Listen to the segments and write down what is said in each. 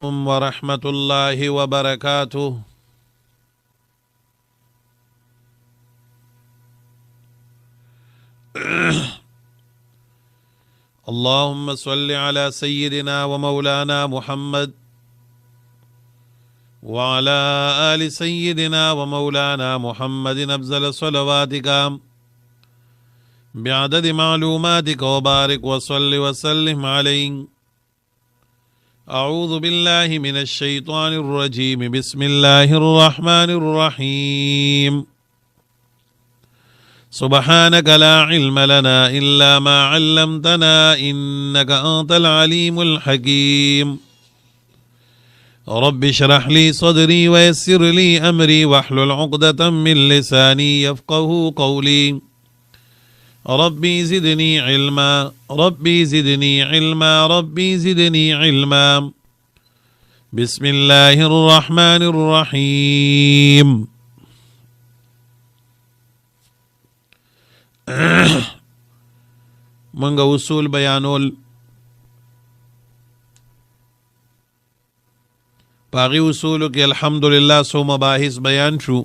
ورحمة الله وبركاته. اللهم صل على سيدنا ومولانا محمد وعلى آل سيدنا ومولانا محمد أفضل صلواتك بعدد معلوماتك وبارك وصل وسلم عليه. أعوذ بالله من الشيطان الرجيم. بسم الله الرحمن الرحيم. سبحانك لا علم لنا إلا ما علمتنا إنك أنت العليم الحكيم. رب اشرح لي صدري ويسر لي أمري واحلل عقدة من لساني يفقه قولي. ربي زدني علما ربي زدني علما ربي زدني علما. بسم الله الرحمن الرحيم. منگا اصول بیانول باقی اصولو کی الحمدللہ سو مباحث بیان شو.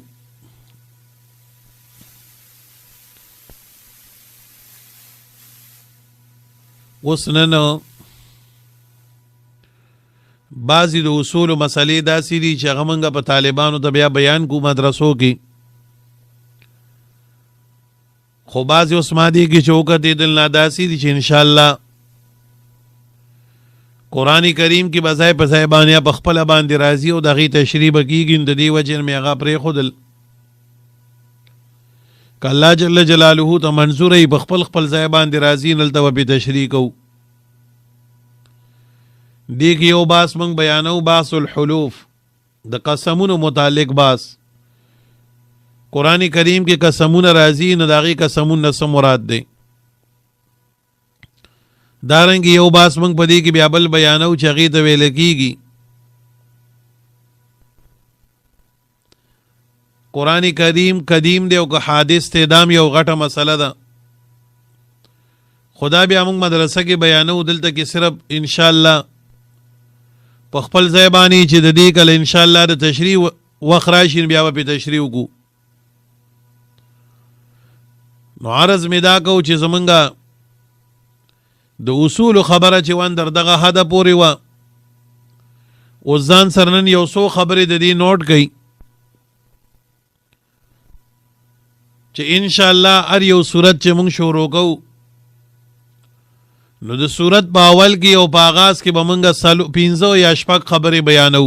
وسنن بعضی د اصول و مسئلې داسې دي چې هغه موږ په طالبانو ته بیا بیان کو مدرسو کې، خو بعضې اوس مادي کې چې وکتېدل نه داسې دي چې انشاءالله قرآن کریم کې به ځای په ځای باندې په خپله باندې راځي او د هغې تشریح به کېږي. د دې وجې نه مې هغه پرېښودل که الله جل جلاله ته منظوره یې په خپل خپل ځای باندې راځي نلته به پې تشریح کوو. دې کې یو بحث موږ بیانو، بحث الحلوف، د قسمونو متعلق بحث. قرآن کریم کې قسمونه راځي نو د هغې قسمونه څه مراد دی. دارنګې یو بحث موږ په دې کې بیا بل بیانو چې هغې ته ویل کېږي قرآن کریم قدیم دی او که حادث دی، دا هم یو غټه مسله ده. خدا بیا موږ مدرسه کې بیانو، دلته کې صرف انشاءالله په خپل ځای باندې چې د دې کله انشاءالله د تشریح وخت راشي بیا به پې تشریح وکړو. نو عرض مې دا کوو چې زمونږ د اصولو خبره چې وان در دغه حده پورې وه، اوس ځان سره نن یو څو خبرې د دې نوټ کړئ چې انشاءالله هر یو صورت چې مونږ شروع کوو نو د صورت په اول کې او په آغاز کې به مونږ 15 یا 6 خبرې بیانو.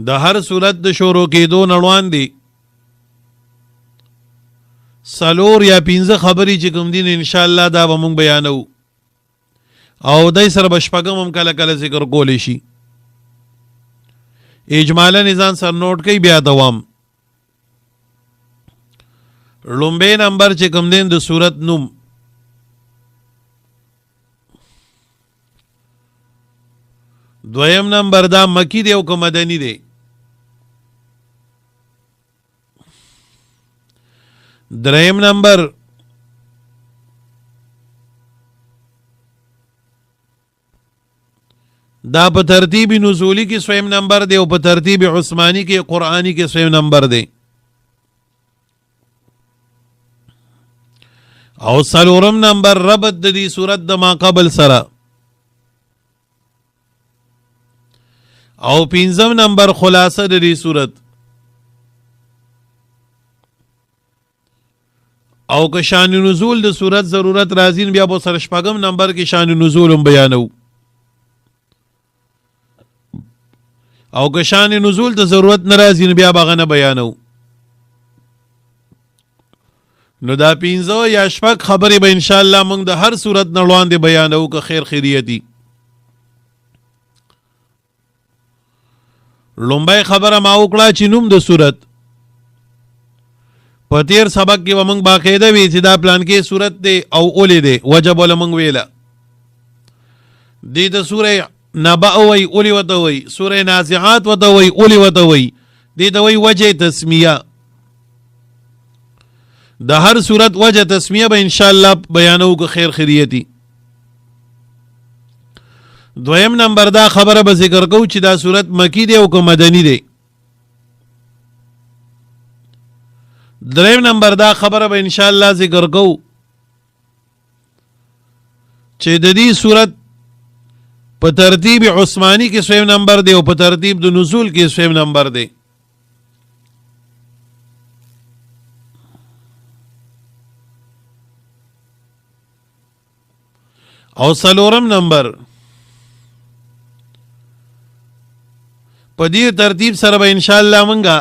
د هر صورت د شروع کېدو نړوان دي 4 یا 15 خبرې چې کوم دي انشاءالله دا به مونږ بیانو او دای سره به 6 هم کله کله ذکر کولی شي. اجمالا نظام سره نوٹ کوي بیا دوام. لومبے نمبر چې کوم دین د صورت نوم، دویم نمبر دا مکی دی او که مدنی دی، دریم نمبر دا په ترتیب نزولی کې سویم نمبر دی او په ترتیب عثمانی کې قرآنی کې سویم نمبر دی، او څلورم نمبر ربط د دې صورت د ما قبل سره، او پنځم نمبر خلاصه د دې صورت، او که شان نزول د صورت ضرورت راځي بیا به سره 6 نمبر کې شان نزول هم بیانو، او که شان نزول د ضرورت نه راځي بیا به هغه نه بیانو. نو دا 15 یا 6 خبرې به انشاءالله موږ د هر صورت نه وړاندې بیانو که خیر خیریتي. لومبی خبره ما وکړه چې نوم د صورت په تیر سبق کې به موږ باقاعده وی چې دا پلان کې صورت دی او اولی دی، وجه بوله موږ ویله. دې ته سوره نبأ وی اولی ورته وی، سوره نازعات ورته وی اولی ورته وی، دې ته وی وجه تسمیه. د هر صورت وجه تسمیه به انشاءالله بیانو که خیر خیریتی. دویم نمبر دا خبره به ذکر کو چې دا صورت مکی دی او که مدنی دی. دریم نمبر دا خبره به انشاءالله ذکر کو چې د دې صورت په ترتیب عثماني کې سویم نمبر دی او په ترتیب د نزول کې سویم نمبر دی. او څلورم نمبر په دې ترتیب سره به انشاءالله منګه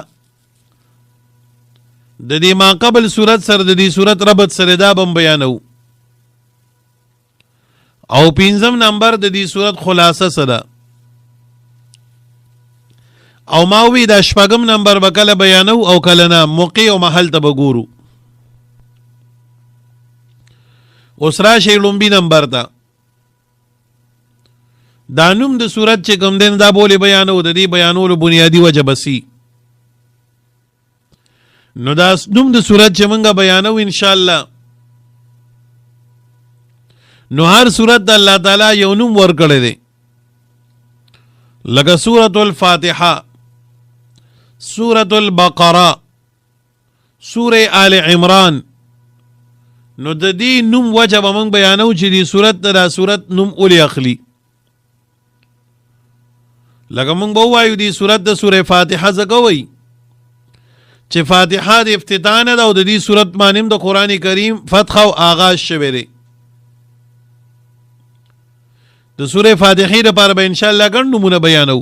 د دې ما قبل صورت سره د دې صورت ربط سره دا بم بیانو. او پنځم نمبر د دې صورت خلاصه سره او ما وی د شپږم نمبر به کله بیانو او کله نه، موقع او محل ته به ګورو. اوس راشئ لومبي نمبر ته. دا نوم د صورت چې کوم دی دا بولې بیانو، د دې بیانولو بنیادي وجه بسی. نو دا نوم د صورت چې موږ بیانو انشاءالله، نو هر صورت د الله تعالی یو نوم ورکړی دی. لکه سورة الفاتحه، سورة البقره، سوره آل عمران. نو د دې نوم وجه به موږ بیانو چې دې صورت دا صورت نوم اولی اخلي. لکه موږ به ووایو دې صورت د سوره فاتحه ځکه وایي چې فاتحه د افتتاح نه ده او د دې صورت باندې د قرآن کریم فتح او آغاز شوی دی. د سوره فاتحه لپاره به انشاءالله ګڼ نومونه بیانو.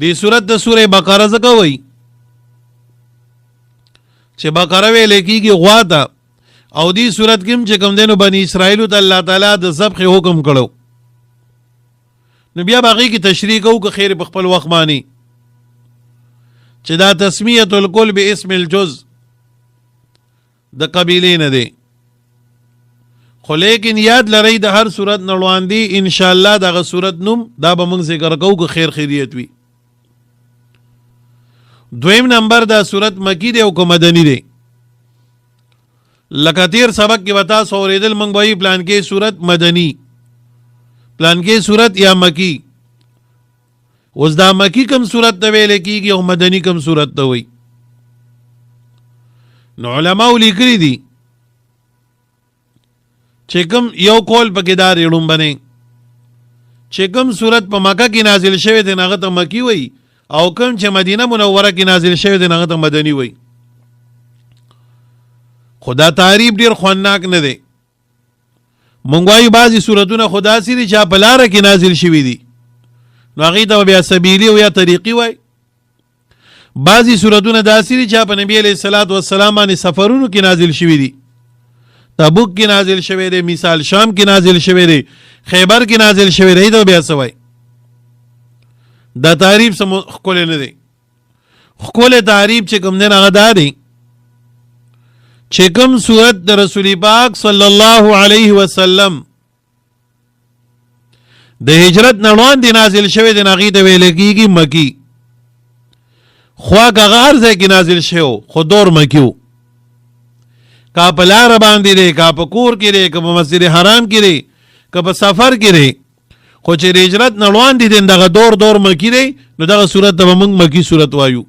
دې صورت د سوره بقره ځکه وایي چې بقره ویل کېږي غوا ته، او دې صورت کې هم چې کوم دی نو بني اسرائیلو ته الله تعالی د ذبح حکم کړو. نو بیا به هغې کې تشریح کوو که خیر په خپل وخت باندې چې دا تسمیت الکل باسم الجز د قبیلې نه دی. خو لیکن یاد لرئ د هر صورت نه وړاندې انشاءالله دغه صورت نوم دا به موږ ذکر کوو که خیر خیریت وي. دویم نمبر دا صورت مکی دی او که مدنی دی. لکه تیر سبق کې به تاسو اورېدل موږ به وایي پلان کې صورت مدني، پلان کې صورت یا مکی. اوس دا مکی کم صورت ته ویل کېږي او مدني کم صورت ته وایي. نو علماو لیکلي دي چې کوم یو قول پکې دا دی لومبنی چې کوم صورت په مکه کې نازل شوی دی هغه ته مکی وایي، او کوم چې مدینه منوره کې نازل شوی دی هغه ته مدني وایي. خو دا تعریف ډېر خوندناک نه دی. مونږ وایو بعضې صورتونه خو داسې دي چې په لاره کې نازل شوي دي، نو هغې ته به بیا سبیلي او یا طریقي وایي. بعضې صورتونه داسې دي چې په نبي علیه الصلاة والسلام باندې سفرونو کې نازل شوي دي. تبوک کې نازل شوی دی، مثال شام کې نازل شوی دی، خیبر کې نازل شوی دی. ته بیا څه وایي؟ دا تعریف څه ښکلی نه دی. ښکلی تعریف چې کوم دی هغه دا دی چې کوم صورت د رسول پاک صلی الله علیه وسلم د هجرت نه وړاندې نازل شوی دی هغې ته ویل کېږي مکی. خو هغه هر ځای کې نازل شوی خو دور مکی و. که په لاره باندې دی، که په کور کې دی، که په مسجد حرام کې دی، که په سفر کې دی، خو چې د هجرت نه وړاندې دی دغه دور مکی دی، نو دغه صورت ته به موږ مکی صورت وایو.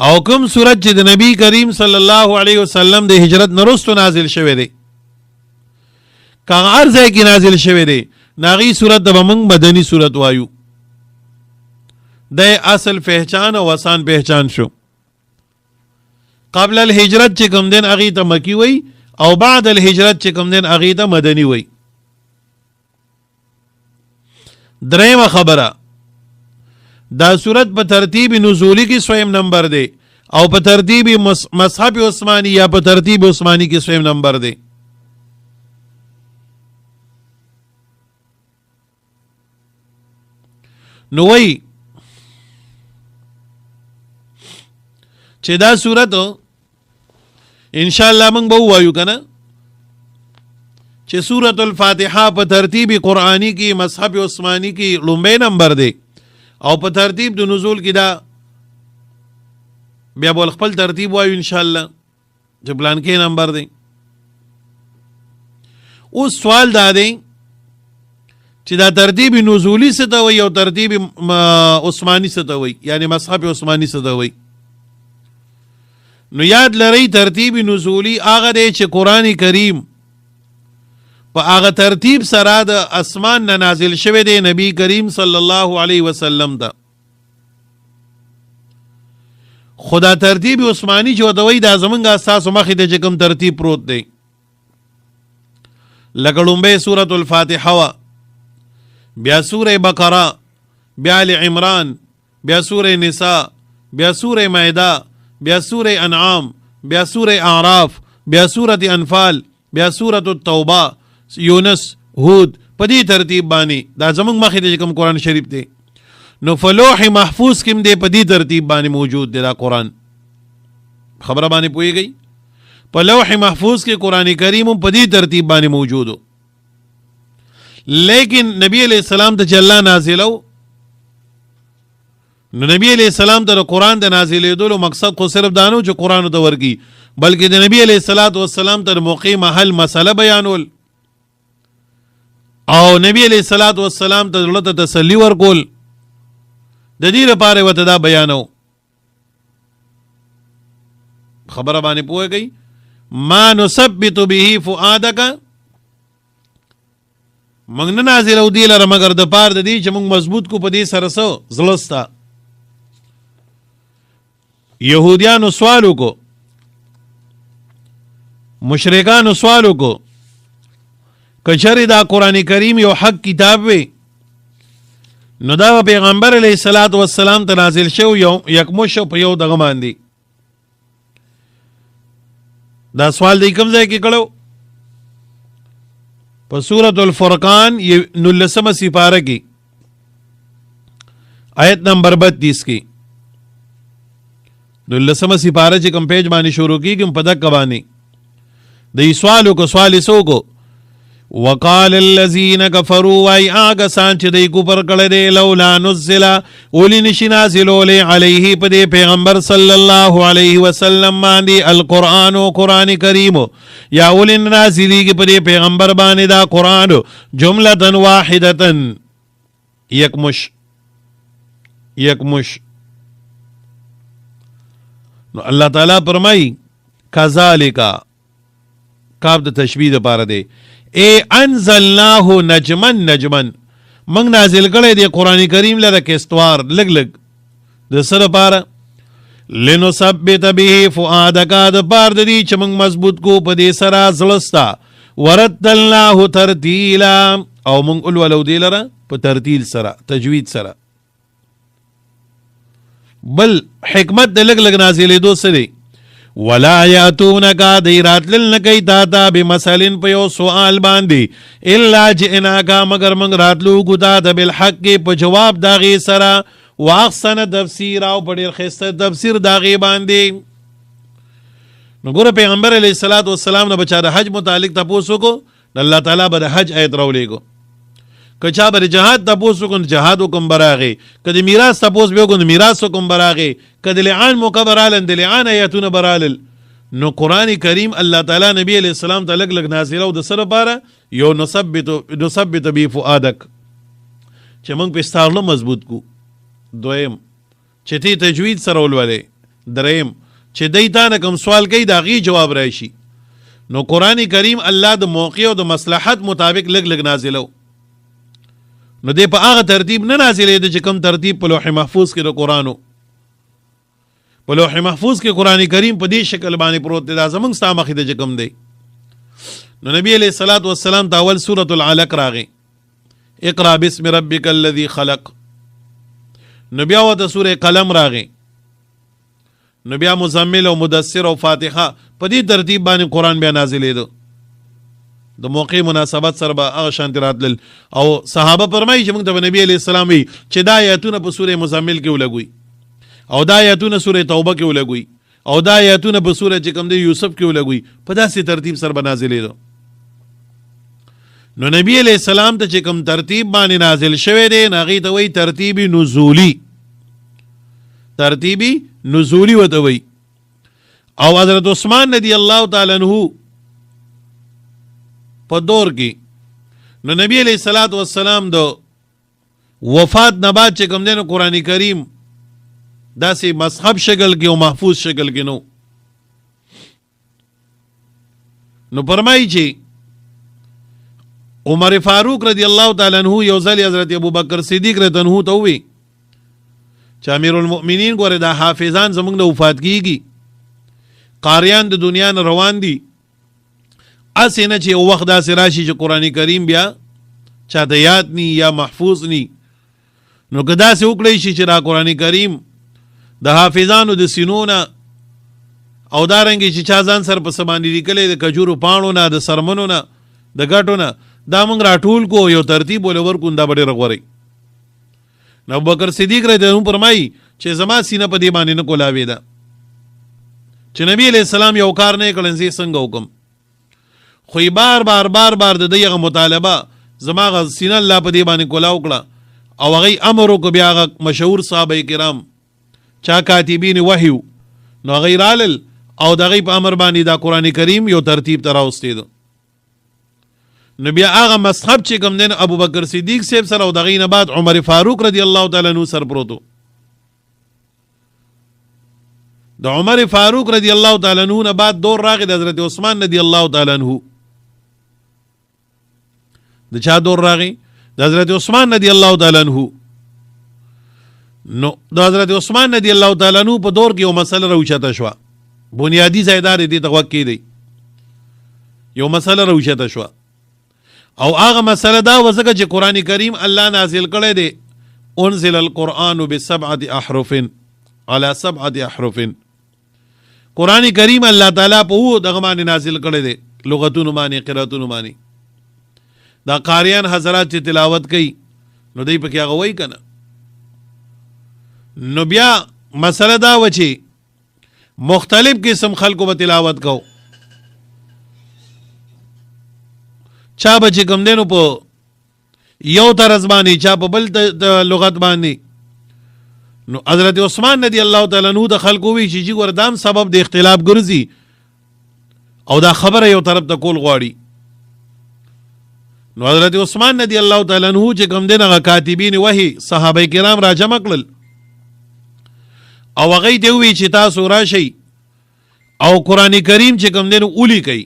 او کوم صورت چې د نبی کریم صلی الله علیه وسلم د هجرت نه وروسته نازل شوی دی، که هر ځای کې نازل شوی دی، نو هغې صورت ته به موږ مدني صورت وایو. د اصل پہچان او آسان پہچان شو. قبل الهجرت چې کوم دین هغې ته مکی وی، او بعد الهجرت چې کوم دین هغې ته مدني وی. درېمه خبره، دا صورت په ترتیب نزولی کې سویم نمبر دی او په ترتیب مصحف عثمانی یا په ترتیب عثمانی کې سویم نمبر دی. نو وی چې دا صورت انشاءالله موږ به ووایو که نه چې سورة الفاتحه په ترتیب قرآنی کې مصحف عثمانی کې لومبی نمبر دی، او په ترتیب د نزول کې دا بیا بول خپل ترتیب وایو انشاءالله چې پلان کې نمبر دی. اوس سوال دا دی چې دا ترتیب نزولی څه ته وایي او ترتیب عثماني څه ته وایي، یعنی مصحف عثماني څه ته وایي. نو یاد لرئ ترتیب نزولی هغه دی چې قرآن کریم په هغه ترتیب سره د اسمان نه نازل شوی دی نبی کریم صلی الله علیه وسلم ته. خدا ترتیب عثماني چې ورته وایي دا زمونږ ستاسو مخې ته چې کوم ترتیب پروت دی، لکه لومبۍ سورة الفاتحه وه، بیا سوره بقره، بیا آل عمران، بیا سوره نساء، بیا سوره مائده، بیا سوره انعام، بیا سوره اعراف، بیا سوره انفال، بیا سوره التوبه، یونس، هود، په دې ترتیب باندې دا زمونږ مخې ته چې کوم قرآن شریف دی نو فلوح محفوظ کې هم دی په دې ترتیب باندې موجود دی دا قرآن. خبره باندې پوهیږئ؟ په لوح محفوظ کې قرآن کریم هم په دې ترتیب باندې موجود و. لیکن نبی علیہ السلام ته چې الله نازلو نو نبی علیہ السلام ته قرآن د نازلېدلو مقصد خو صرف دا نه و چې قرآن ته ورکي، بلکې د نبی علیہ السلام ته موقع محل مسله بیانول او نبی علیہ السلام ته زړه ته تسلی ورکول، د دې لپاره ورته دا بیانو. خبره باندې پوهیږئ؟ ما نثبت به فؤادک، موږ نه نازلو دې لره مګر د پاره د دې چې موږ مضبوط کو په دې سره څه زړه ستا. یهودیانو سوال وکړو، مشرکانو سوال وکړو که چېرې دا قرآن کریم یو حق کتاب وي نو دا پیغمبر علیه السلام ته نازل شو یکمشو په یو دغه باندې. دا سوال دی کوم ځای کې کړو؟ په سورة الفرقان 19 سپاره کې آیت نمبر 32 کې 19 سپاره چې کوم پیج باندې شروع کیږي په دغه باندې د سوالو کو سوال سو کو وقال الذين كفروا واي آگا سان چې دی کفر کړی دی لولا نزل ولی نشي نازلولی علیه په دې پیغمبر صلی الله علیه وسلم باندې القرآن و قرآن کریم یا ولی نازلیږي په دې پیغمبر باندې دا قرآن جملة واحدة یکمش. نو الله تعالی فرمای کذالک کاف د تشبیه لپاره دی اے انزلناه نجمن منگ نازل کړی دی قرآن کریم لره کستوار لګ د سره پاره لنثبت به فؤادک د پار د دې چې موږ مضبوط کو په دې سره زړستا ورتلناه ترتیلا او موږ ولو دی لره په ترتیل سره تجوید سره. بل حکمت د لګ نازلې دو سره ولا یاتونک دیرات لنکی تاتا بمثلن په یو سوال باندې الا جئناک مگر من راتلو ګدا د بالحق په جواب داغي سره واحسن تفسیر او په ډیر خسته تفسیر داغي باندې. نو ګوره پیغمبر علیه السلام نه بچا د حج متعلق تاسو کو الله تعالی به حج آیت راولېګو، کچا بر جهاد تاسو کو جهاد کوم براغه، کدی میراث تاسو به کو میراث کوم براغه، کدی لعان مکبرالن د لعان آیاتونه برالل. نو قرآن کریم الله تعالی نبی علیہ السلام ته لګ نازل او د سره باره یو نثبت بی فؤادک چې موږ په ستارلو مضبوط کو. دویم چې تی تجوید سره ولولې. دریم چې دیتا نه کوم سوال کوي دا غي جواب راشي. نو قرآن کریم الله د موقع او د مصلحت مطابق لګ نازلو. نو دې په هغه ترتیب نه نازلې د چې کوم ترتیب په لوح محفوظ کې د قرآنو په لوح محفوظ کې قرآن کریم په دې شکل باندې پروت دی. دا زمونږ ستا مخې ته چې کوم دی. نو نبی علیہ السلام ته اول سورة العلق راغی اقرأ باسم ربک الذی خلق. نو بیا ورته سورة قلم راغی. نو بیا مزمل او مدثر او فاتحه په دې ترتیب باندې قرآن بیا نازلېدو. د موقع مناسبت سره به هغه شانتي راتلل او صحابه فرمایي چې موږ ته نبی علیہ السلام وی چې دا آیاتونه په سورې مزمل کې ولګوي او دا آیاتونه سورې توبه کې ولګوي او دا آیاتونه په سورې چې کوم دی یوسف کې ولګوي، په داسې ترتیب سره به نازلېدو. نو نبی علیہ السلام ته چې کوم ترتیب باندې نازل شوی دی هغې ته وایي ترتیبي نزولی ورته وایي. او حضرت عثمان رضی الله تعالی عنہ په دور کې نو نبی علیہ الصلوۃ والسلام د وفات نه بعد چې کوم دی نو قرآن کریم داسې مصحف شکل کې او محفوظ شکل کې نو فرمایي چې عمر فاروق رضی الله تعالی عنہ یو ځل حضرت ابوبکر صدیق رضی الله عنه ته وی چې امیر المؤمنین ګوره دا حافظان زمونږ نه وفات کیږي قاریان د دنیا نه روان دي اسې نه چې یو وخت داسې راشي چې قرآن کریم بیا چاته یاد نی یا محفوظ نی نو که داسې وکړی شي چې دا قرآن کریم د حافظانو د سینو نه او دارنګې چې چا ځان سره په څه باندې لیکلی د کجورو پاڼو نه د سرمنو نه د ګټو نه دا موږ راټول کو یو ترتیب ولې ورکو دا به ډېره غوره نو ابوبکر صدیق رضی الله عنه فرمایي چې زما سینه په دې باندې نه کولاوېده چې نبی علیہ السلام یو کار نه کړی زه څنګه وکم خو بار بار د دې مطالبه زما غ سینه الله په دې باندې کولا وکړه او هغه امر وکړ بیا هغه مشهور صحابه کرام چا کاتبین وحی نو غیر علل او دغه په امر باندې دا قرآن کریم یو ترتیب ته راوستي دو نو بیا هغه مصحف چې کوم دین ابوبکر صدیق صاحب سره او دغه نه بعد عمر فاروق رضی الله تعالی عنہ سره پروتو د عمر فاروق رضی الله تعالی عنہ نه بعد دور راغی د حضرت عثمان رضی الله تعالی عنہ د چا دور راغی د حضرت عثمان رضی الله تعالی عنہ نو د حضرت عثمان رضی الله تعالی عنہ په دور کې یو مسله راوچته شو بنیادی ځایدار دې توقع دی یو مسله راوچته شو او هغه مسله دا وزګه چې قرآن کریم الله نازل کړی دی انزل القرآن بسبعه احرف على سبعه احرف قرآن کریم الله تعالی په وو دغه باندې نازل کړی دی لغتونو باندې قراتونو باندې دا قاریان حضرات چې تلاوت کوي نو دوی پکې هغه وایي کنه نو بیا مسله دا و چې مختلف قسم خلکو به تلاوت کو چا به چې کوم دینو په یو طرز باندې چا په بل لغت باندې نو حضرت عثمان رضی الله تعالی عنہ د خلکو وی چې ګوردام سبب د اختلاف ګرځي او دا خبره یو طرف ته کول غواړي نو حضرت عثمان رضی الله تعالی عنہ چې کوم دینه کاتبین وحی صحابه کرام را جمع کړل او هغه دی وی چې تاسو راشي او قرآن کریم چې کوم دینه اولی کوي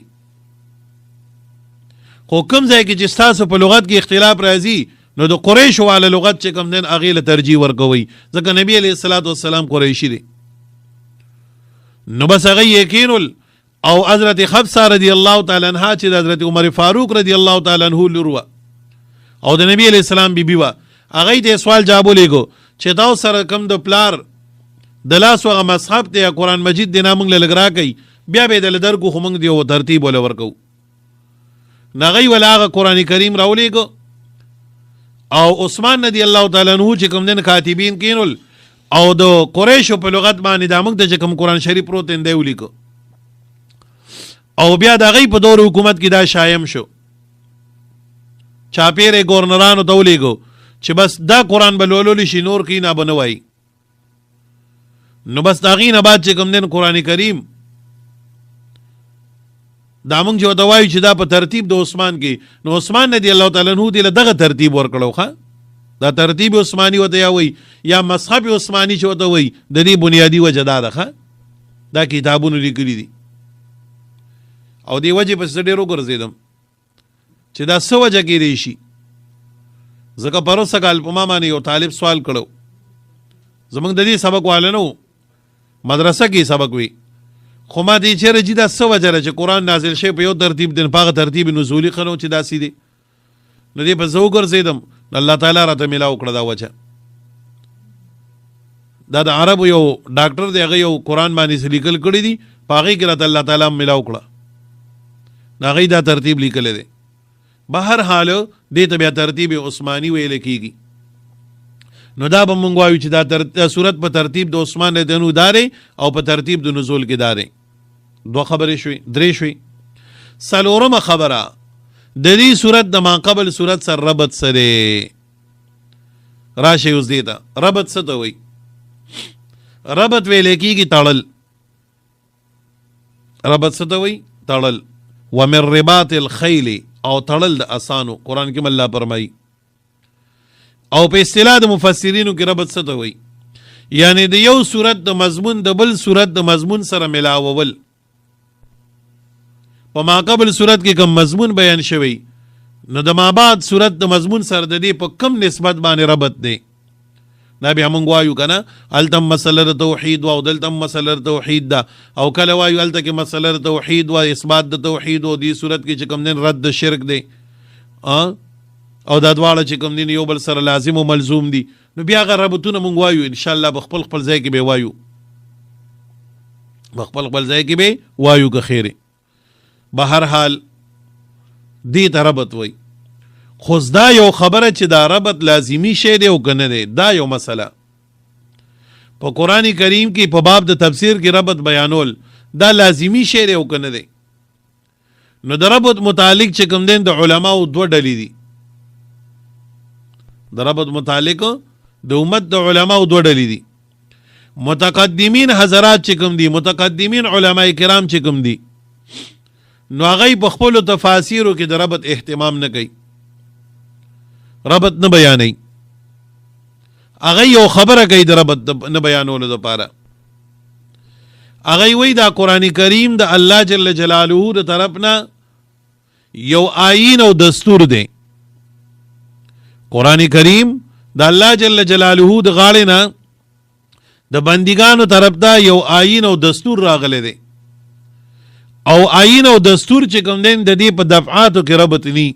خو کوم ځای کې چې تاسو په لغت کې اختلاف راځي نو د قریش والا لغت چې کوم دین هغه له ترجیح ورکوي ځکه نبی علیہ الصلوۃ والسلام قریشی دی نو بس هغه یقین او حضرت حفصه رضی الله تعالی عنها چې حضرت عمر فاروق رضی الله تعالی عنہ لوروا او د نبی علیہ السلام بیبي وا هغه ته سوال جواب لګو چې دا سره کم د پلار د لاس وغه مصحف ته قرآن مجید د نامنګ لګرا کوي بیا به د درګو خو موږ دی او ترتیب ول ورکو نغی ولا هغه قرآن کریم راولېګو او عثمان رضی الله تعالی عنہ چې کوم دین کاتبین کینول او د قریش په لغت باندې د موږ د کوم قرآن شریف پروت دی ولیکو او بیا د غي په دور حکومت کې دا شایم شو چاپیره گورنرانو ته ولیکو چې بس دا قرآن بلولول شي نور کې نه بنوي نو بس داغې نه بعد چې کوم دین قرآن کریم دا موږ جو دوای چې دا په ترتیب د عثمان کې نو عثمان رضی الله تعالی عنہ دی له دغه ترتیب ورکړو ښا دا ترتیب عثماني وته یا وای یا مذهب عثماني چې وته وای د دې بنیادی وجه دا ده ښا دا کتابونه لیکلي دي او دی وجه په ډېرو ګرځیدم چې دا څه وجه کې دی شي ځکه پروسه کال په ما باندې یو طالب سوال کړو زمونږ د دې سبق والنو مدرسه کې سبق وی خو ما دې چیرې چې دا څه وجه چې قرآن نازل شي په یو ترتیب دین پاغه ترتیب نزولی خنو چې دا سیدي نو دې په زو ګرځیدم الله تعالی راته ملاو کړه دا وجه دا د عربو یو ډاکټر دی هغه یو قرآن باندې لیکل کړی دی پاغه کې راته الله تعالی ملاو کړه دا غي دا ترتیب لیکل دی بهر حال دې ته بیا ترتیب عثماني ویل کیږي نو دا به مونږ وایو چې دا صورت په ترتیب د عثمان رضی الله عنه داري او په ترتیب د نزول کې داري دوه خبرې شوي درې شوي څلورمه خبره د دې صورت د ما قبل صورت سره ربط سره راشي اوس دی دا ربط څه ته وایي ربط ویل کېږي تړل ربط څه ته وایي تړل ومن رباط الخيل او تړل د اسانو. قرآن کې الله فرمایي او په اصطلاح د مفسرینو کې ربط څه ته وایي؟ یعنی د یو صورت د مضمون د بل صورت د مضمون سره ملاول. په ما قبل صورت کې کوم مضمون بیان شوی نو د ما بعد صورت د مضمون سره د دې په کم نسبت باندې ربط دی. دا بیا موږ وایو که نه هلته مسله د توحید و او دلته مسله د توحید ده، او کله وایو هلته کې مسله د توحید و اثبات د توحید و دې صورت کې چې کوم دین رد د شرک دی او دا دواړه چې کوم دین یو بل سره لازم او ملزوم دي. نو بیا هغه ربطونه موږ وایو انشاءالله په خپل خپل ځای کې به وایو، په خپل خپل ځای کې به وایو که خیره. به هر حال دې ته ربط وایي. خو دا یو خبره چې دا ربط لازمی شی دی او که نه دی، دا یو مسله. په قرآن کریم کې په باب د تفسیر کې ربط بیانول دا لازمی شی دی او که نه دی. نو د ربط متعلق چې کوم دین د علماو دوه ډلې دي. د ربط متعلق د امت د علماو دوه ډلې دي. متقدمین حضرات چې کوم دي، متقدمین علماء کرام چې کوم دي، نو هغه په خپل تفاسیرو کې د ربط اهتمام نه کوي، ربط نه بیانوي. هغه یو خبره کوي د ربط نه بیانولو دپاره. هغه وایي دا قرآن کریم د الله جل جلاله د طرف نه یو آیین او دستور دی. قرآن کریم د الله جل جلاله د غاړې نه د بندګانو طرف ته یو آیین او دستور راغلی دی، او آیین او دستور چې کوم دی د دې په دفعاتو کې ربط نی.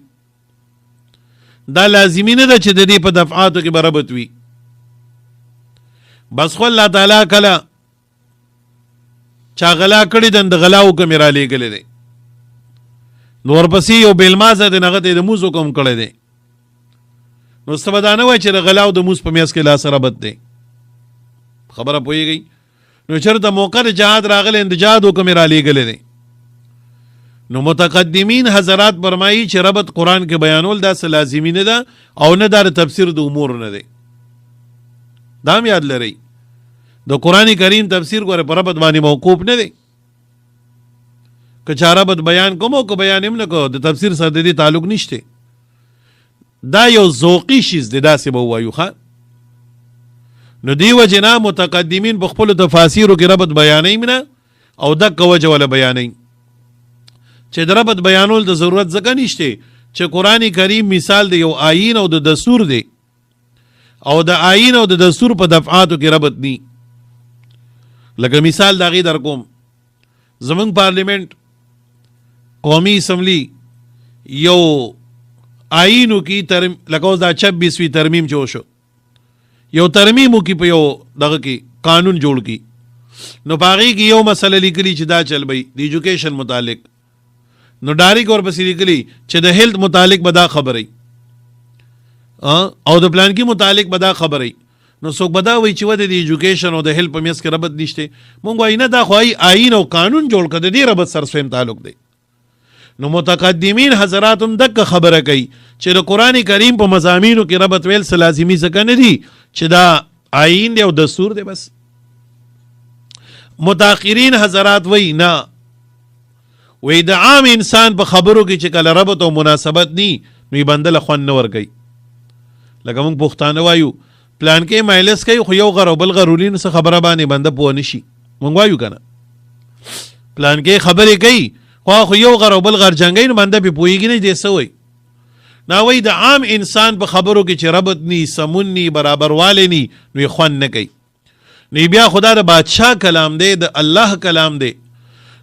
دا لازمی نه ده چې د دې په دفعاتو کې به ربط وي. بس خو الله تعالی کله چا غلا کړي د غلا حکم را لېږلی دی، نو ورپسې یو بېلمازه دی هغه ته یې د مونځ حکم کړی دی. نو څه به دا نه وایي چې د غلا او د مونځ په میاس کې لا سره ربط دی. خبره پوهېږئ؟ نو چېرته موقع د جهاد راغلی د جهاد حکم یې را لېږلی دی. نو متقدمین حضرات فرمایي چې ربط قرآن کې بیانول دا څه لازمي نه ده او نه دا د تفسیر د امور نه دی. دا هم یاد لرئ، د قرآن کریم تفسیر ګوره په ربط باندې موقوف نه دی. که چا ربط بیان کوم او که بیان هم نه کو، د تفسیر سره د دې تعلق نشته. دا یو ذوقي شیز دی، داسې به ووایو ښه. نو دې وجې نه متقدمین په خپلو تفاسیرو کې ربط بیانوي نه، او دقه وجه وله بیانوي چې د ربط بیانول د ضرورت ځکه نشته چې قرآن کریم مثال د یو آیین او د دستور دی، او د آیین او د دستور په دفعاتو کې ربط نی. لکه مثال د هغې در کوم، زمونږ پارلیمنٹ قومي اسمبلی یو آیینو کې لکه اوس دا 26وی ترمیم جو شو، یو ترمیمو کې په یو دغه کې قانون جوړ کی. نو په هغې کې یو مسله لیکلي چې دا چل بی د ایجوکیشن متعلق، نو ډایرک ورپسې لیکلي چې د هیلث متعلق به دا خبرئ او د پلانکي متعلق به دا خبرئ. نو څوک به دا وایي چې ودې د ایجوکیشن او د هیلث په میس کې ربط نشته. مونږ وایي نه، دا خو آیین او قانون جوړ کړه، د دې ربط سره سویم تعلق دی. نو متقدمین حضرات هم دقه خبره کوي چې د قرآن کریم په مضامینو کې ربط ویل څه لازمي ځکه نه دي چې دا آیین دی او دستور دی بس. متأخرین حضرات وایي نه، وی د عام انسان په خبرو کې چې کله ربط او مناسبت نی نو یې بنده له خوند نه ورکوي. لکه موږ پښتانه وایو پلان کې مایلس کوي خو یو غر او بل غرولي نو څه خبره باندې بنده پوه نشي. موږ وایو که نه پلان کې خبرې کوي خو یو غر او بل غر جنګوي نو بنده پې پوهېږي نه دی څه وایي. نه وایي د عام انسان په خبرو کې چې ربط نی، سمون نی، برابروالی نی، نو یې خوند نه کوي. نو بیا خدا د بادشاه کلام دی، د الله کلام دی،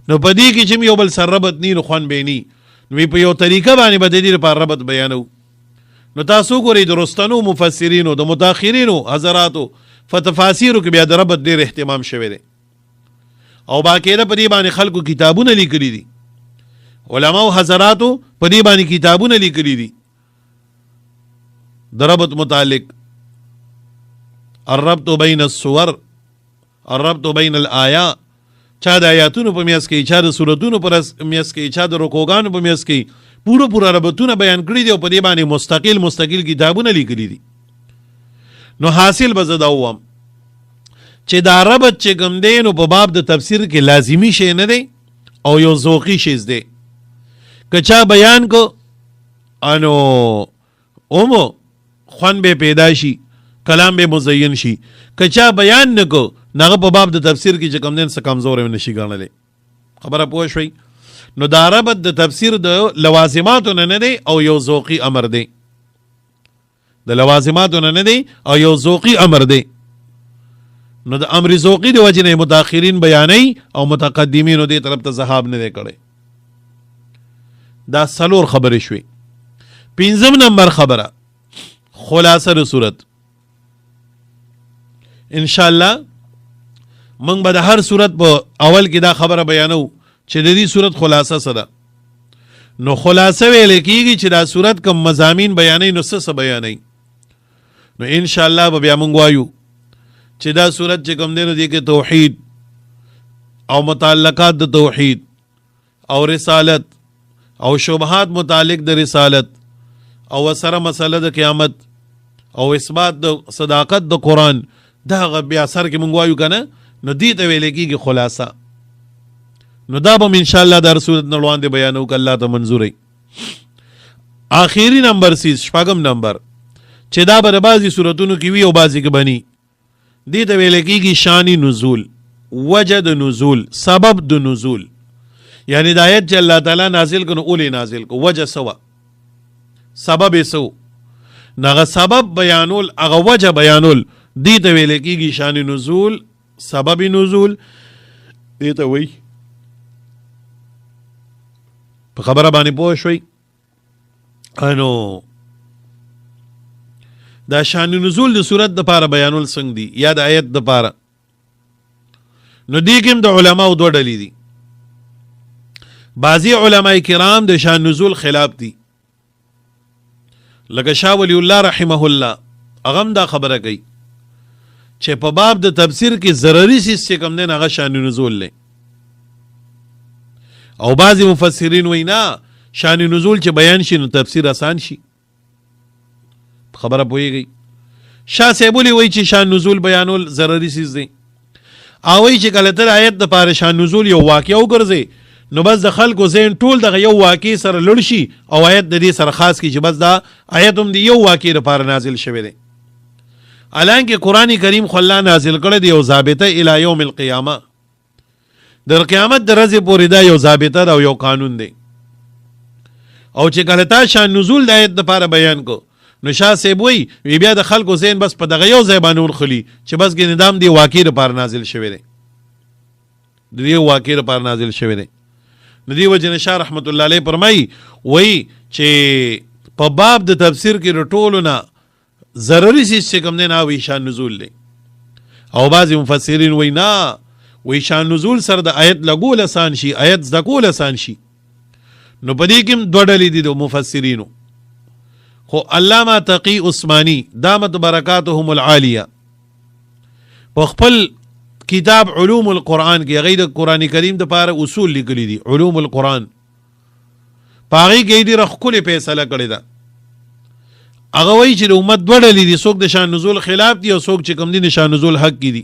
نو په دې کې چې یو بل سره ربط نی نو خوند به نی. نو په یو طریقه باندې به د دې لپاره ربط بیانو. نو تاسو ګورئ د رستنو مفسرینو د متاخرینو حضراتو فتفاسیرو کې بیا د ربط ډېر اهتمام شوی دی، او باقاعده په دې باندې خلکو کتابونه لیکلي دي، علماو حضراتو په دې باندې کتابونه لیکلي دي د ربط متعلق. الربط بین الصور، الربط بین الآیات، چا د آیاتونو په میاس کې، چا د سورتونو په میاس کې، چا د رکوګانو په میاس کې پوره ربطونه بیان کړي دي او په دې باندې مستقل کتابونه لیکلي دي. نو حاصل به زه دا ووایم چې دا ربط چې کوم دی نو په باب د تفسیر کې لازمي شی نه دی او یو ذوقي شیز دی. که چا بیان کو انو اومو خوان به پیدا شي، کلام به مزین شي. که چا بیان نکو نغه په باب د تفسیر کې چې کم دین څه کمزور نشي ګڼلی. خبره پوه شوي؟ نو دا ربط د تفسیر د لوازماتو نه دی او یو ذوقي امر دی. د لوازماتو نه دی او یو ذوقي امر دی. نو د امر ذوقي د وجې نه متأخرین بیانوي او متقدمینو دې طرف ته ذهاب نه دی کړی. دا څلور خبرې شوې. پنځم نمبر خبره خلاصه د صورت. انشاءالله موږ به د هر صورت په اول کې دا خبره بیانو چې د دې صورت خلاصه څه ده. نو خلاصه ویل کېږي چې دا صورت کوم مضامین بیانوي نو څه بیانوي. نو انشاءالله به بیا موږ وایو چې دا صورت چې کوم دی نو دې کې توحید او متعلقات د توحید او رسالت او شبهات متعلق د رسالت او سره مسله د قیامت او اثبات د صداقت د قرآن، دا بیا سر کې مونږ وایو کنه نو دې ته ویل کېږي خلاصه. نو دا به انشاءالله د هر صورت نه وړاندې بیانو که الله ته منظور وي. آخري نمبر شپږم نمبر چې دا به د بعضې صورتونو کې وي او بعضې کې بني، دې ته ویل کېږي شان نزول، وجه د نزول، سبب د نزول. یعنی د آیت چې الله تعالی نازل کړو اولې نازل کو، وجه سوا سبب یې سو، نغه سبب بیانول هغه وجه بیانول دې ته ویل کېږي شان نزول، سبب نزول دې ته وایي. په خبره باندې پوه شوي؟ انو دا شان نزول د صورت د پاره بیانول څنګه دي یا د آیت د پاره. نو دې کې هم د علماو دوه ډلې دي. بعضی علماء کرام د شان نزول خلاف دي، لکه شاه ولی الله رحمه الله هغه هم دا خبره کوي چې په باب د تفسیر کې ضروري څیز چې کوم دی هغه شان نزول دی. او بعضی مفسرین وایي نه، شان نزول چې بیان شي نو تفسیر آسان شي. خبره پوهیږي؟ شاه صاحب وایي چې شان نزول بیانول ضروري څیز دی، او وایي چې کله ته آیت د پاره شان نزول یو واقعه وګرځي نو بس د خلکو ذهن ټول دغه یو واقع سره لړ شي او آیت د دې سره خاص کی چې بس دا آیت هم د یو واقع لپاره نازل شوی دی. حالانکه قرآن کریم خو الله نازل کړی دی یو ضابطه الی یوم القیامه، د قیامت د ورځې پورې دا یو ضابطه ده او یو قانون دی. او چې کله تا شان نزول د آیت لپاره بیان کو نو شاه صاحب وایي بیا د خلکو ذهن بس په دغه یو ځای باندې ورخلي چې بس کې نظام دی واقع لپاره نازل شوی دی، د دې واقع لپاره نازل شوی دی. نو دی وجه شاه رحمت الله علیه فرمایي وایي چې په باب د تفسیر کې د ټولو نه ضروري څیز چې کوم دی نه وایي شان نزول دی. او بعضې مفسرین وایي نه، وایي شان نزول سره د آیت لګول اسان شي، آیت زده کول اسان شي. نو په دې کې هم دوه ډلې دي د مفسرینو. خو علامه تقی عثماني دامت برکاتهم العالیه په خپل کتاب علوم القرآن کې هغې د قرآن کریم دپاره اصول لیکلي دي، علوم القرآن. په هغې کې یې ډېره ښکلې فیصله کړې ده. هغه وایي چې د امت دوه ډلې دي، څوک د شان نزول خلاف دي او څوک چې کوم دي د شان نزول حق کې دي.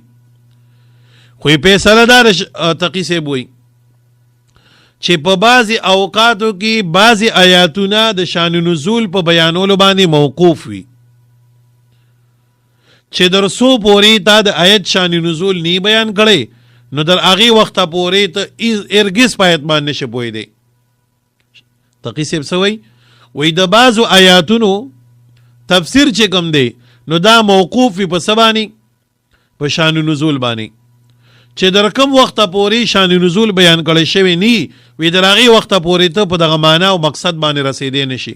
خو یې فیصله دا تقي صاحب وایي چې په بعضې اوقاتو کې بعضې آیاتونه د شان نزول په بیانولو باندې موقوف وي، چې در سو پورې تا د آیت شان نزول نی بیان کړي نو در هغې وخته پورې ته هرګز په آیت باندې نشي پوهېدی. تقي صاحب څه وایي؟ وایي د بعضو آیاتونو تفسیر چې کوم دی نو دا موقوف وي په څه باندې؟ په شان نزول باندې. چې در کوم وخته پورې شان نزول بیان کړی شوی نی وي در هغې وخته پورې ته په دغه معنا او مقصد باندې رسېدی نشي.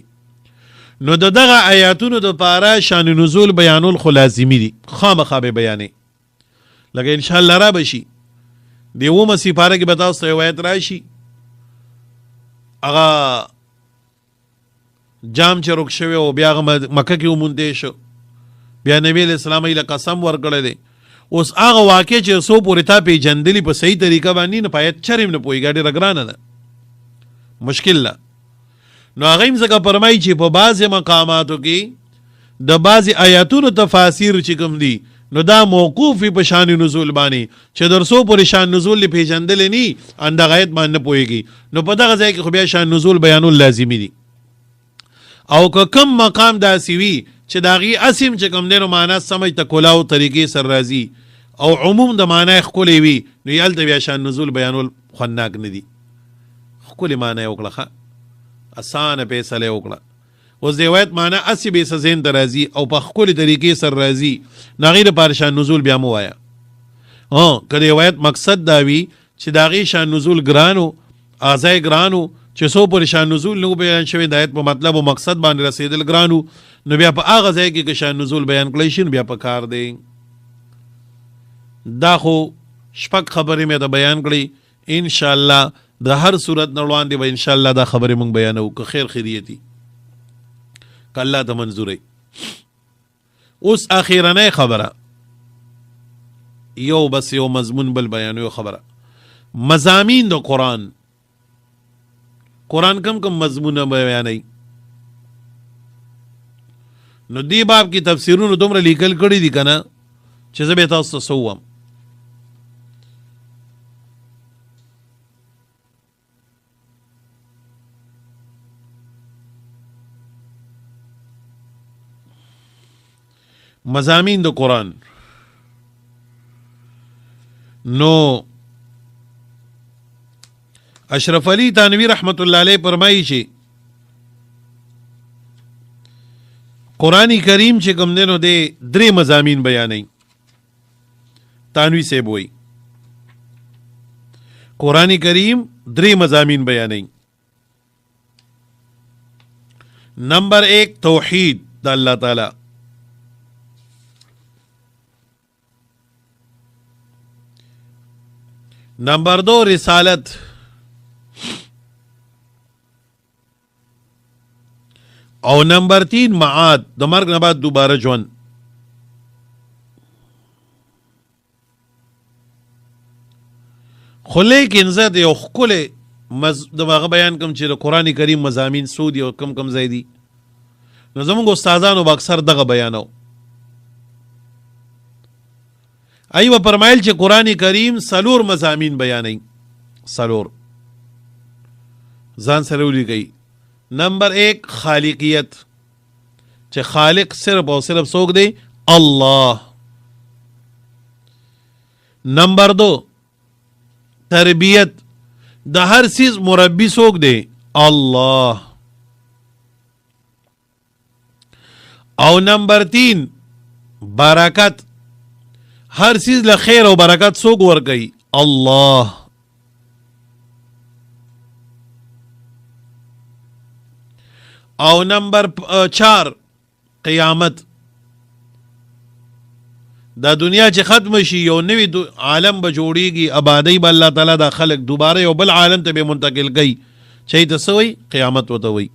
نو د دغه آیاتونو دپاره شان نزول بیانول خو لازمي دي، خامخا به بیانې. لکه انشاءالله را به شي د 9 سپاره کې به تاسو ته یو آیت راشي، هغه جام چې روک شوی او بیا هغه مکه کې وموندی شو، بیا نبی علیه السلام یې له قسم ورکړی دی. اوس هغه واقع چې څو پورې تا پیژندلي په صحیح طریقه باندې نه په آیت چرې نه پوهېږي، ډېره ګرانه ده، مشکل ده. نو هغه هم ځکه فرمایي چې په بعضې مقاماتو کې د بعضې آیاتونو تفاسیر چې کوم دي نو دا موقوف وي په شان نزول باندې، چې در څو پورې شان نزول یې پیژندلی نی ان دغه آیت باندې نه پوهېږي. نو په دغه ځای کې خو بیا شان نزول بیانول لازمي دي. او که کم مقام داسې وي چې د هغې اسم چې کوم دی نو معنا سمج ته کلاو طریقې سره راځي او عموم د معنا یې ښکلی وي نو یې هلته بیا شان نزول بیانول خوندناک نه دي. ښکلې معنا یې وکړه، ښه اسانه فیصله یې وکړه. اوس د روایت معنا اسې بې څه ذهن ته راځي او په ښکلې طریقې سره راځي نو هغې دپاره شان نزول بیا مه وایه. که د روایت مقصد دا وي چې د هغې شان نزول ګران و، ازای ګران و، چې څو پورې شان نزول نه بیان شوی د آیت په مطلب او مقصد باندې رسېدل ګران و، نو بیا په هغه ځای کې که شان نزول بیان کړی شي نو بیا په کار دی. دا خو شپږ خبرې مې ته بیان کړي. انشاءالله د هر صورت نه وړاندې به انشاءالله دا خبرې مونږ بیانوو که خیر خیریتي که الله ته منظوری. اوس اخیرنۍ خبره یو بس یو مضمون بل بیانو یو خبره مضامین د قرآن کم کم مضمونه بیانوي. نو دی باب کی تفسیرونو دومره لیکل کړي دي کنه چې زه به تاسو ته سووم. مضامین د قرآن نو اشرف علی تانوی رحمت الله علیه فرمایي چې قرآن کریم چې کوم دی نو د درې مضامین بیانوي. تانوی صاحب وایي قرآن کریم درې مضامین بیانوي. نمبر 1 توحید د الله تعالی، نمبر 2 رسالت، او نمبر 3 معاد د مرګ نه بعد دوباره ژوند. خو لیکن زه د یو ښکلی د هغه بیان کوم چې د قرآن کریم مضامین څو دي او کم کم ځای دي. نو زموږ استادانو به اکثر دغه بیانو. ایوه فرمایل چې قرآن کریم 4 مضامین بیانوي. 4 ځان سره ولیکئ. نمبر 1 خالقیت چې خالق صرف او صرف څوک دی؟ الله. نمبر 2 تربیت د هر چیز مربی څوک دی؟ الله. او نمبر 3 برکت هر چیز له خیر او برکت څوک ورکوي؟ الله. او نمبر 4 قیامت دا دنیا چې ختم شي یو نوی عالم به جوړیږي، آبادی به الله تعالی دا خلق دوباره یو بل عالم ته به منتقل کوي چې ته څه وایي؟ قیامت ورته وایي.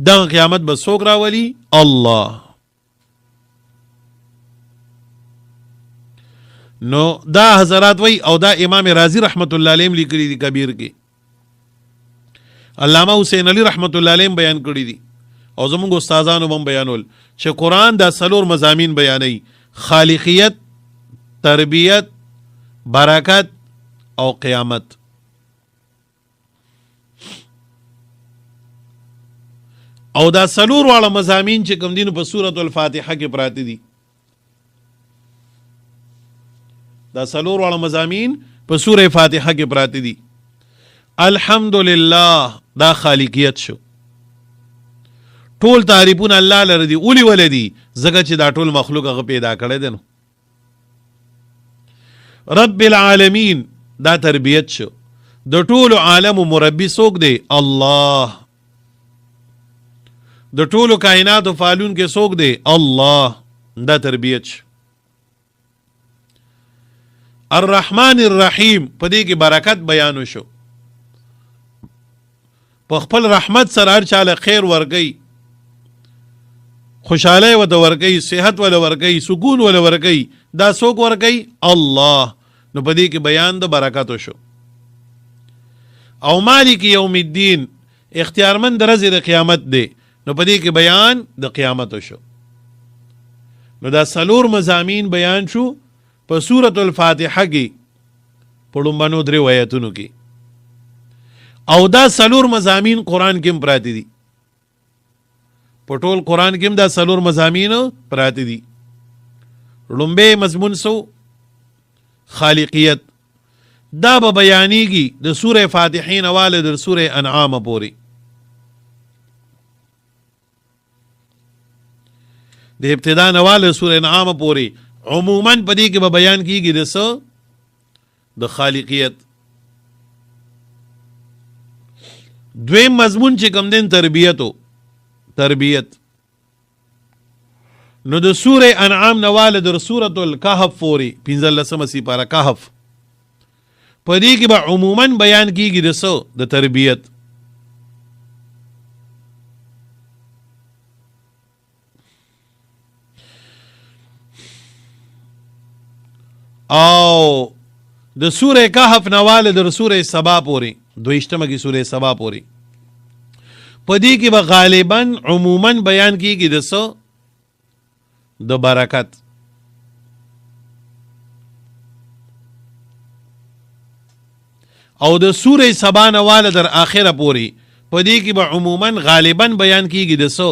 دغه قیامت به څوک راولي؟ الله. نو دا حضرات وی او دا امام رازی رحمت الله علیه لیکلی دی کبیر کې، علامه حسین علی رحمت الله علیه بیان کړی دی او زموږ استادانو هم بیانول چې قرآن دا 4 مضامین بیانوي: خالقیت، تربیت، برکت او قیامت. او دا 4 واړه مضامین چې کوم دین په سورۃ الفاتحه کې پراته دي. دا 4 واړه مضامین په سورہ فاتحه کې پراته دي. الحمدلله دا خالقیت شو. ټول تعریفونه الله لره دي. اولی ولدي زکه چې دا ټول مخلوق هغه پیدا کړی دی. نو رب العالمین دا تربیت شو. د ټول عالم مربی څوک دی؟ الله. د ټول کائنات فالون کې څوک دی؟ الله. دا تربیت شو. الرحمن الرحیم په دې کې برکت بیانو شو. په خپل رحمت سره هر چاله خیر ورګي، خوشحالی ود ورګي، صحت ول ورګي، سکون ول ورګي. دا څوک ورګي؟ الله. نو په دې کې بیان د برکاتو شو. او مالک یوم الدین اختیارمند ورځې د قیامت دی. نو په دې کې بیان د قیامت شو. نو دا 4 مضامین بیان شو په سورۃ الفاتحه کې په لومبنو 3 آیاتونو کې. او دا 4 مضامین قرآن کې هم پراته دي. په ټول قرآن کې هم دا څلور مضامین پراته دي. لومبی مضمون سو خالقیت، دا به بیانیږي د سوره فاتحین واله در سوره انعام پورې. د ابتدا نواله سوره انعام پورې عموما په دې کې به بیان کیږي د څه؟ د خالقیت. دویم مضمون چې کوم دین تربیت. نو د سوره انعام نواله در سوره الکهف پورې 15 سپاره کهف په دې کې به عموما بیان کیږي د څه؟ د تربیت. او د سوره کهف نواله در سوره سبا پورې 22 کې سوره سبا پورې په دې کې به غالبا عموما بیان کیږي د څه؟ د برکت. او د سوره سبا نواله در اخره پورې په دې کې به عموما غالبا بیان کیږي د څه؟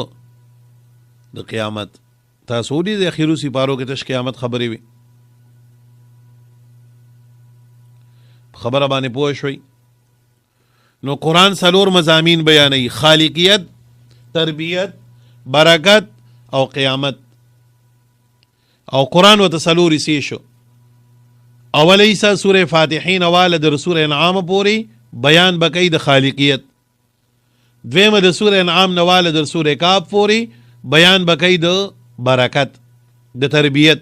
د قیامت. تاسو دې د اخیرو سپارو کې تش قیامت خبرې وي، خبره باندې پوه شوي. نو قرآن څلور مضامین بیانوي: خالقیت، تربیت، برکت او قیامت. او قرآن ورته څلور حصې شو. اول حصہ سوره فاتحین واله در سوره انعام پورې بیان بکې د خالقیت. دویمه د سوره انعام نواله در سوره کاف پورې بیان بکې د برکت د تربیت.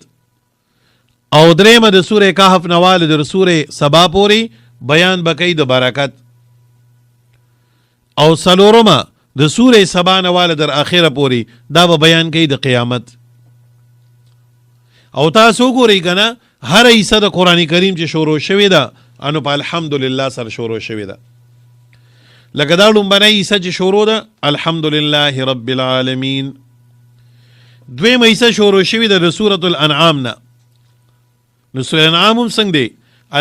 او دریمه د سوره کهف نواله در سوره سبا پورې بیان بکې د برکت. او څلورمه د سوره سبا نواله در اخره پورې دا به بیان کوي د قیامت. او تاسو ګورئ کنه هر حصہ د قرآن کریم چې شروع شوې ده انو په الحمدلله سره شروع شوې ده. لکه دا لومبنۍ حصہ چې شروع ده الحمدلله رب العالمین. دویمه حصہ شروع شوې ده د سورة الانعام نه. نو سورة الانعام هم څنګه دی؟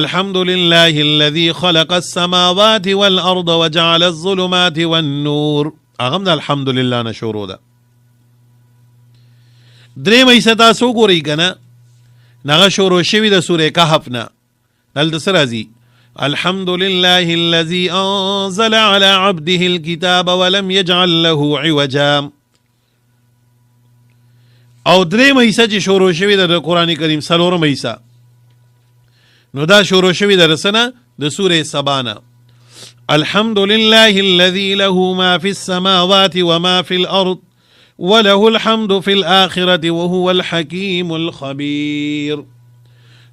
الحمدلله الذي خلق السماوات والارض وجعل الظلمات والنور. هغه هم د الحمدلله نه شروع ده. درېمه حصہ تاسو ګورئ کنه نغه شروع شوی د سوره کهف نه. دلته سره راځي الحمد لله الذي انزل على عبده الكتاب ولم يجعل له عوجا. او درېمه حصہ چې شروع شوی د قرآن کریم څلورمه حصہ نو دا شروع شوی د رسنه د سوره سبا نه. الحمد لله الذي له ما في السماوات وما في الارض وله الحمد في الآخرة وهو الحكيم الخبير.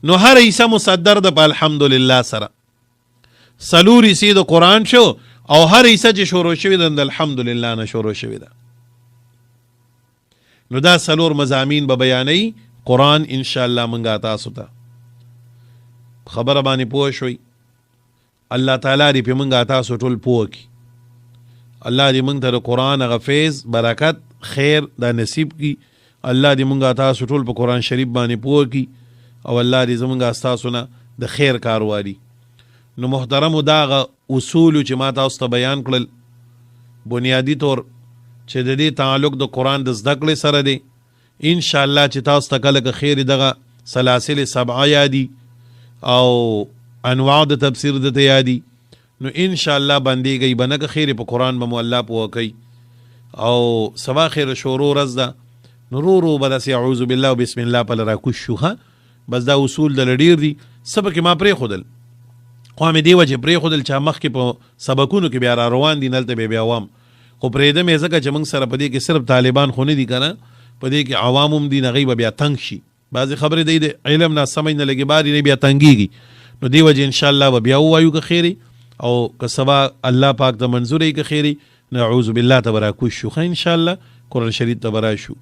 نو هر حصہ مصدر د په الحمدلله سره. څلور حصې د قرآن شو او هر حصہ چې شروع شوی د الحمدلله نه شروع شوی ده. نو دا څلور مضامین به بیانوي قرآن ان شاء الله منګه تاسو ته. خبره باندې پوه شوي. الله تعالی دې په منګه تاسو ټول پوه کړي. الله دې موږ ته د قرآن هغه فیض برکت خیر دا نصیب کی. الله دې مونږه تاسو ټول په قرآن شریف باندې پوه کی او الله دې زمونږه تاسو نه د خیر کار واري. نو محترمو دا اصول چې ما تاسو ته بیان کړل بنیادی طور چې د دې تعلق د قرآن د زده کړې سره دی. ان شاء الله چې تاسو ته کله خیر دغه سلاسل سبعه یادي او انواع د تفسیر د ته یادي نو ان شاء الله باندې گئی بنګه خیر په قرآن به مو الله پوه کوي. او سبا خیر شروع رز ده نو رو بدس اعوذ بالله و بسم الله په لرا کوشوها. بس دا اصول د لډیر دي سبق ما پرې خودل خو مې دی وجه پرې خودل چې مخ کې په سبقونو کې بیا روان دي نلته به بیا عوام خو پرې د مې زکه چې موږ سره پدې کې صرف طالبان خو نه دي کنه پدې کې عوامم دي نغي بیا تنگ شي. بعضی خبره دی د علم نه سمج نه لګي باري نه بیا تنګيږي. نو دی وجه ان شاء الله بیا وایو که خیری او که سبا الله پاک ته منظورې که خیری نعوذ بالله تبارک شو ان شاء الله قرآن شریف تبارک شو.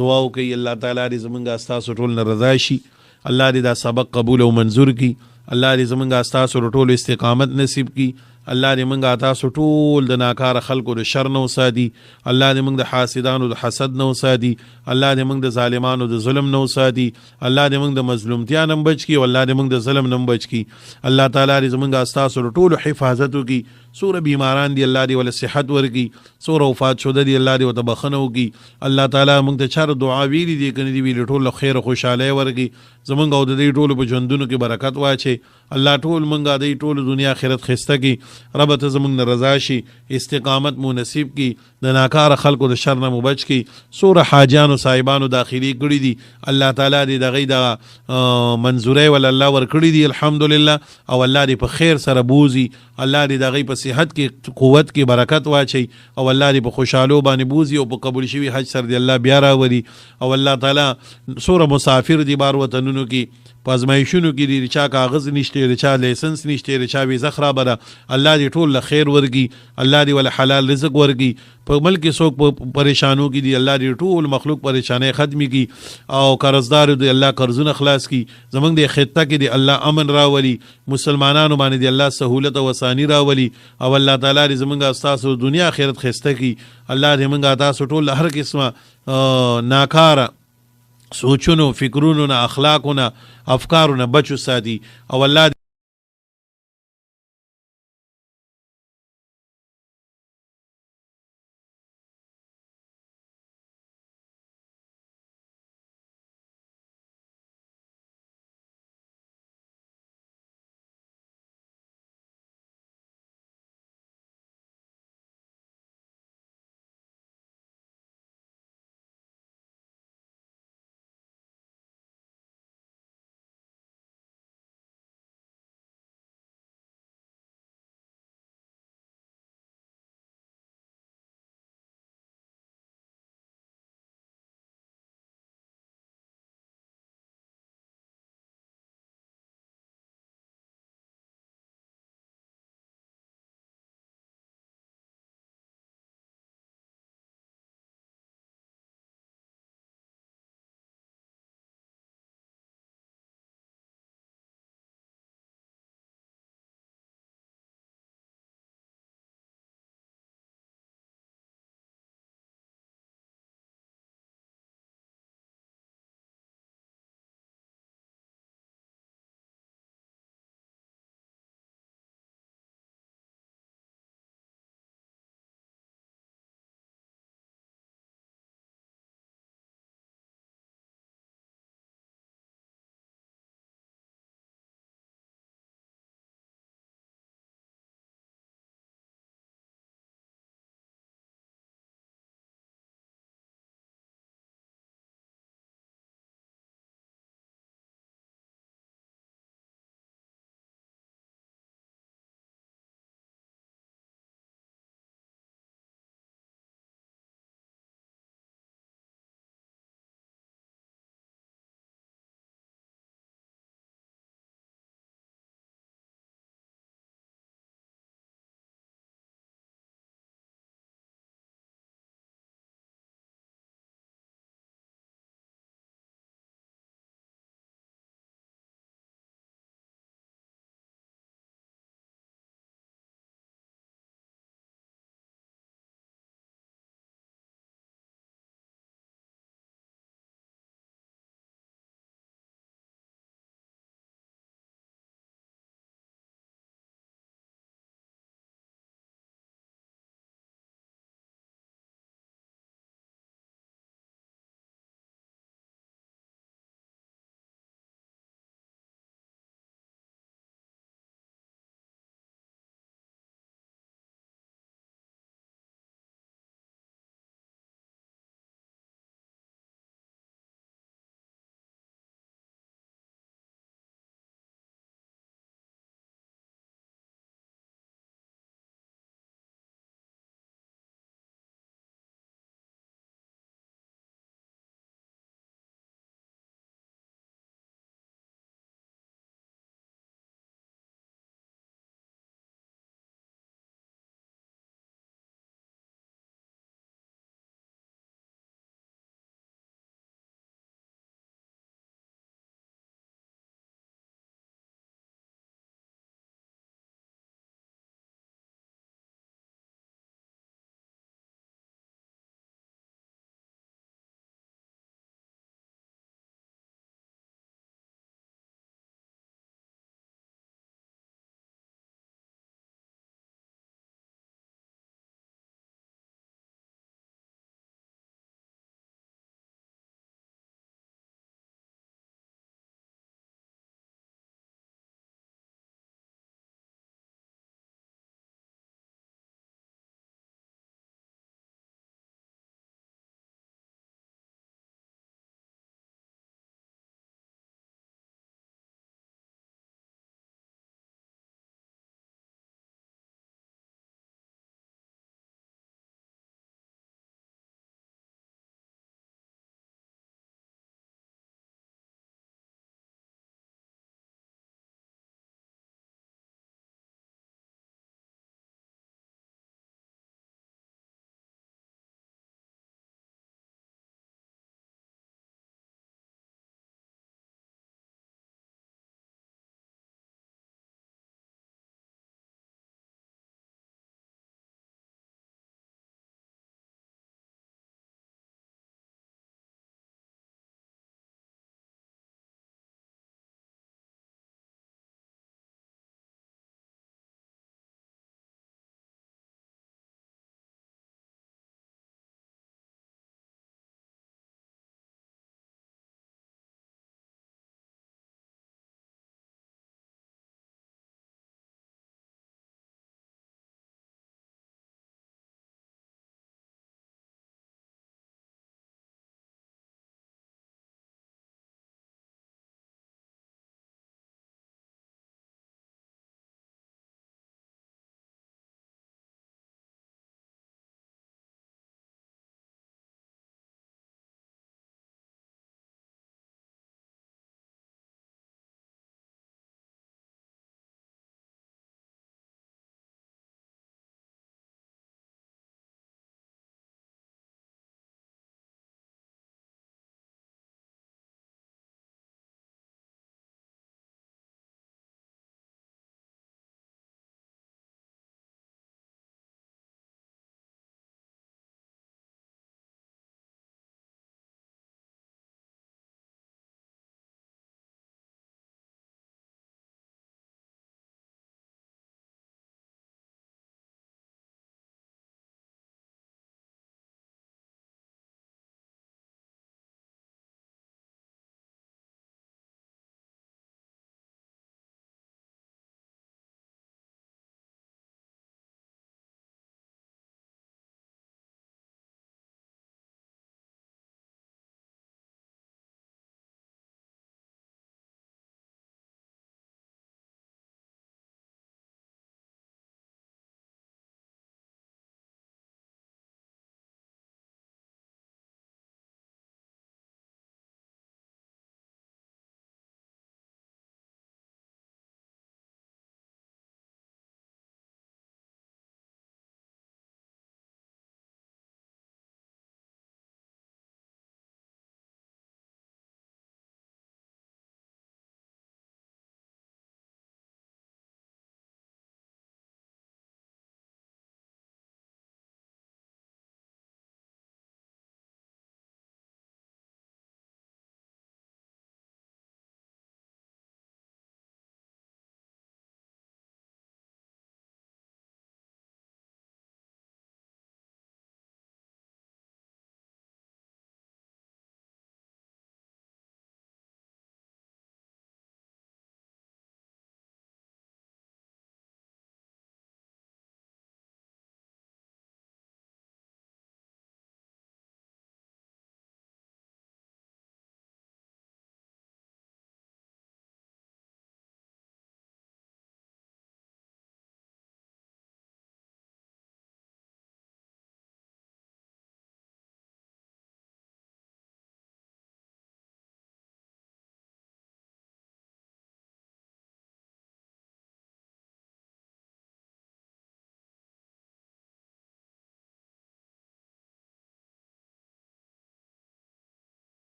دعا وکي الله تعالی دې زمونږه استاسو ټول نه رضا شي. الله دې دا سبق قبول او منظور کی. الله دې زمونږه استاسو ټول استقامت نصیب کی. الله دې موږ تاسو ټول د ناکاره خلکو د شر نه وساتي، الله دې موږ د حاسدانو د حسد نه وساتي، الله دې موږ د ظالمانو د ظلم نه وساتي، الله دې موږ د مظلومتیا نه بچ کړي او الله دې موږ د ظلم نه بچ کړي. الله تعالی دې زموږ تاسو ټول حفاظت وکړي. سوره بیماران دی الله دې ول صحت ورکړي، سوره وفات شوده دی الله دې وته بخنه وکړي. الله تعالی موږ ته چار دعا ویلي دي کنه دی ویل ټول خیر او خوشاله ورکړي. زمونږ او د دې ټولو په ژوندونو کې برکت واچي. الله ټول مونږه د ټول دنیا آخرت خسته کی، رب ته زمونږ نه رضا شي، استقامت مو نصیب کی، د ناکاره خلکو د شر نه مو بچ کی. سوره حاجانو صاحبانو داخلي کړي دي، الله تعالی دې دغه د منظوري ول الله ور کړي دي الحمدلله، او الله دې په خیر سره بوزي، الله دې دغه په صحت کې قوت کې برکت واچي، او الله دې په خوشاله باندې بوزي، او په قبول شوی حج سره دې الله بیا راوري. او الله تعالی سوره مسافر دی بار وطنونو کې په ازمایښونو کې دي، چا کاغذ نشته، چا لایسنس نشته، چا ویزه خرابه، الله دې ټول له خیر ورګي، الله دې ول حلال رزق ورګي. په ملک څوک په پریشانو کې دي، الله دې ټول مخلوق پریشانې ختمي کی، او قرضدار دې الله قرضونه خلاص کی. زمونږ د خطه کې دې الله امن راولي، مسلمانانو باندې دې الله سهولت او اسانی راولي، او الله تعالی دې زمونږ تاسو دنیا آخرت خسته کی. الله دې موږ تاسو ټول هر قسمه ناکاره سوچونو، فکرونو نه، اخلاقونو، افکارونو بچو ساتي، او الله